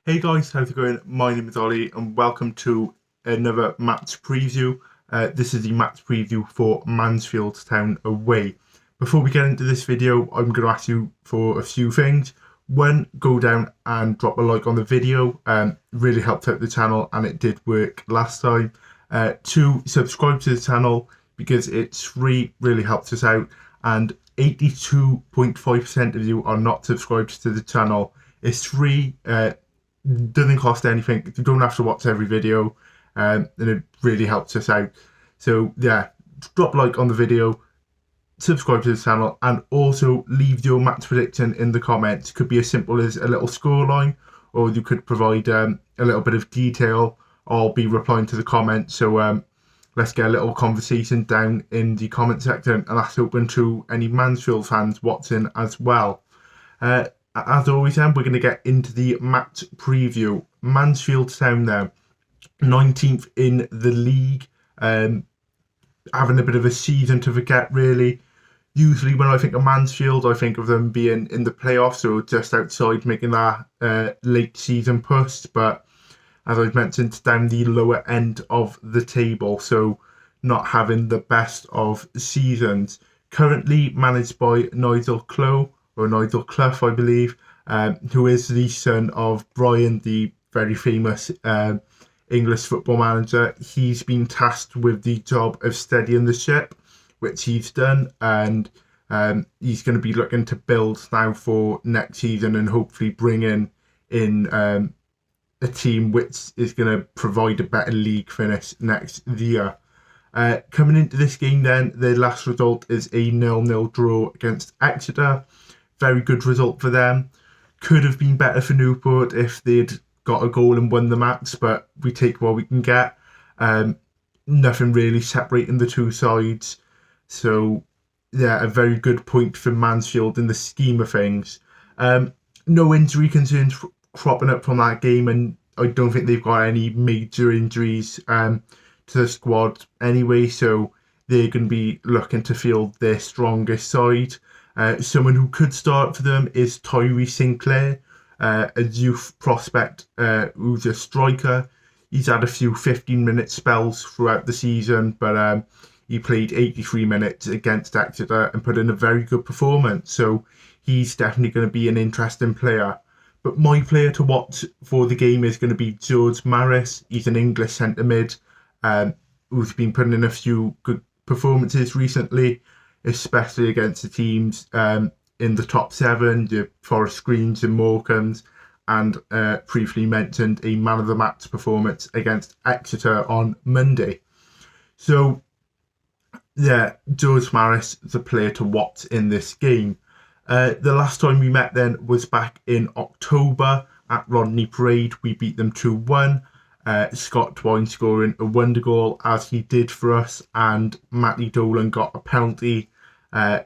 Hey guys, how's it going? My name is Ollie and welcome to another match preview. This is the match preview for Mansfield Town away. Before we get into this video, I'm going to ask you for a few things. One, go down and drop a like on the video. Really helped out the channel and it did work last time. Two, subscribe to the channel because it's free, really helps us out. And 82.5% of you are not subscribed to the channel. It's free. Doesn't cost anything. You don't have to watch every video, and it really helps us out. So yeah, drop a like on the video, subscribe to the channel, and also leave your match prediction in the comments. Could be as simple as a little scoreline, or you could provide a little bit of detail. I'll be replying to the comments. So let's get a little conversation down in the comment section, and that's open to any Mansfield fans watching as well. As always, we're going to get into the match preview. Mansfield Town there, 19th in the league, having a bit of a season to forget, really. Usually when I think of Mansfield, I think of them being in the playoffs or just outside, making that late season push. But as I've mentioned, down the lower end of the table, so not having the best of seasons. Currently managed by Nigel Clough, I believe, who is the son of Brian, the very famous English football manager. He's been tasked with the job of steadying the ship, which he's done, and he's going to be looking to build now for next season and hopefully bring in a team which is going to provide a better league finish next year. Coming into this game then, the last result is a 0-0 draw against Exeter. Very good result for them. Could have been better for Newport if they'd got a goal and won the match, but we take what we can get. Nothing really separating the two sides. So, yeah, a very good point for Mansfield in the scheme of things. No injury concerns cropping up from that game, and I don't think they've got any major injuries to the squad anyway, so they're going to be looking to field their strongest side. Someone who could start for them is Tyree Sinclair, a youth prospect who's a striker. He's had a few 15-minute spells throughout the season, but he played 83 minutes against Exeter and put in a very good performance. So he's definitely going to be an interesting player. But my player to watch for the game is going to be George Maris. He's an English centre mid who's been putting in a few good performances recently, especially against the teams in the top 7, the Forest Greens and Morecambes, and briefly mentioned a man of the match performance against Exeter on Monday. So, yeah, George Maris is a player to watch in this game. The last time we met then was back in October at Rodney Parade. We beat them 2-1. Scott Twine scoring a wonder goal as he did for us, and Matty Dolan got a penalty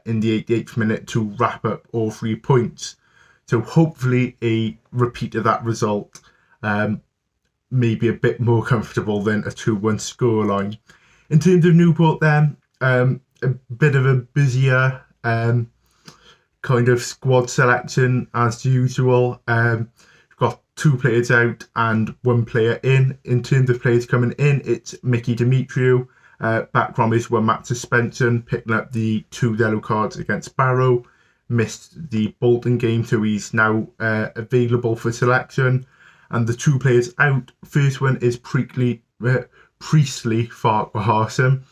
in the 88th minute to wrap up all 3 points. So hopefully a repeat of that result, maybe a bit more comfortable than a 2-1 scoreline. In terms of Newport then, a bit of a busier kind of squad selection as usual. We've got 2 players out and 1 player in. In terms of players coming in, it's Mickey Demetriou, back from his 1-match suspension, picking up the 2 yellow cards against Barrow. Missed the Bolton game, so he's now available for selection. And the 2 players out, first one is Priestley Farquharson,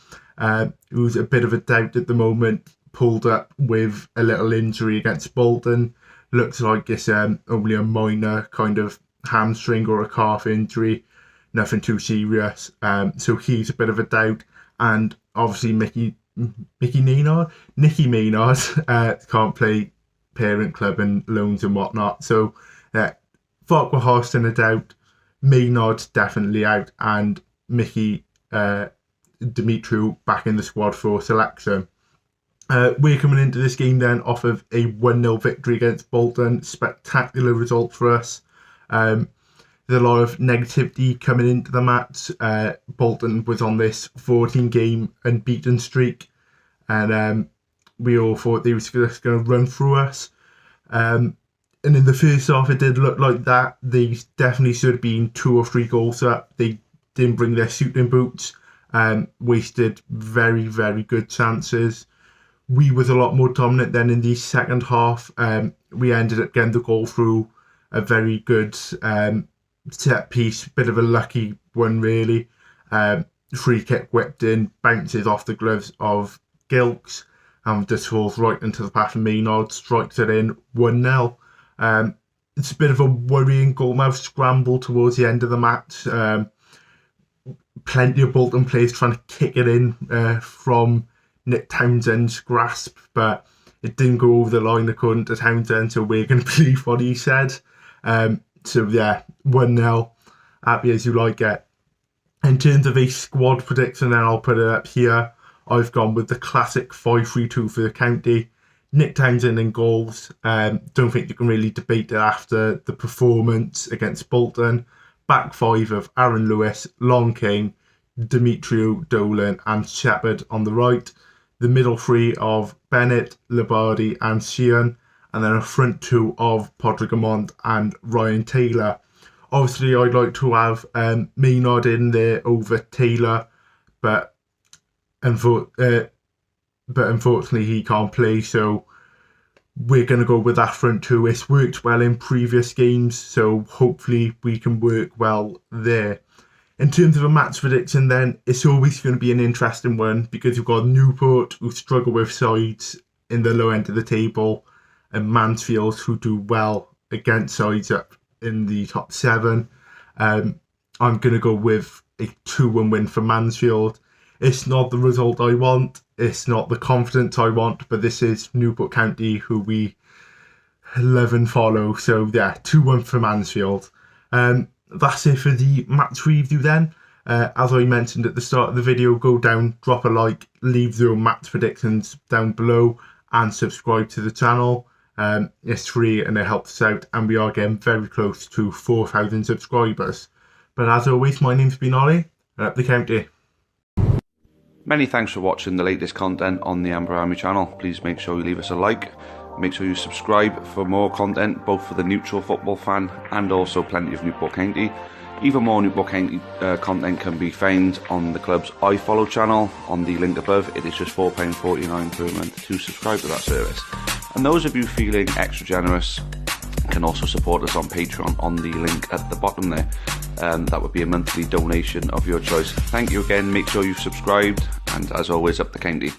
who's a bit of a doubt at the moment, pulled up with a little injury against Bolton. Looks like it's only a minor kind of hamstring or a calf injury, nothing too serious. So he's a bit of a doubt. And obviously Nicky Maynard can't play parent club and loans and whatnot. So Farquharson a doubt, Maynard definitely out, and Mickey Demetriou back in the squad for selection. We're coming into this game then off of a 1-0 victory against Bolton. Spectacular result for us. There's a lot of negativity coming into the match. Bolton was on this 14-game unbeaten streak, and we all thought they were just going to run through us. And in the first half, it did look like that. They definitely should have been 2 or 3 goals up. They didn't bring their shooting boots. Wasted very, very good chances. We was a lot more dominant then in the second half. We ended up getting the goal through a very good set piece, bit of a lucky one really. Free kick whipped in, bounces off the gloves of Gilks, and just falls right into the path of Maynard, strikes it in 1-0. It's a bit of a worrying goalmouth scramble towards the end of the match. Plenty of Bolton players trying to kick it in from Nick Townsend's grasp, but it didn't go over the line according to Townsend, so we're going to believe what he said. So yeah, 1-0, happy as you like it. In terms of a squad prediction, then I'll put it up here. I've gone with the classic 5-3-2 for the county. Nick Townsend in goals. Don't think you can really debate it after the performance against Bolton. Back 5 of Aaron Lewis, Long King, Demetriou, Dolan and Shepherd on the right. The middle 3 of Bennett, Labardi and Sheehan. And then a front 2 of Podrigamont and Ryan Taylor. Obviously, I'd like to have Maynard in there over Taylor, but unfortunately he can't play, so we're going to go with that front 2. It's worked well in previous games, so hopefully we can work well there. In terms of a match prediction then, it's always going to be an interesting one because you've got Newport, who struggle with sides in the low end of the table, and Mansfield, who do well against sides up in the top 7. I'm going to go with a 2-1 win for Mansfield. It's not the result I want, it's not the confidence I want, but this is Newport County, who we love and follow. So yeah, 2-1 for Mansfield. That's it for the match review then. As I mentioned at the start of the video, go down, drop a like, leave your match predictions down below and subscribe to the channel. It's free and it helps us out, and we are getting very close to 4,000 subscribers. But as always, my name's been Ollie, and up the county. Many thanks for watching the latest content on the Amber Army channel. Please make sure you leave us a like, make sure you subscribe for more content, both for the neutral football fan and also plenty of Newport County. Even more Newport County content can be found on the club's iFollow channel on the link above. It is just £4.49 per month to subscribe to that service. And those of you feeling extra generous can also support us on Patreon on the link at the bottom there. That would be a monthly donation of your choice. Thank you again, make sure you've subscribed, and as always, up the county.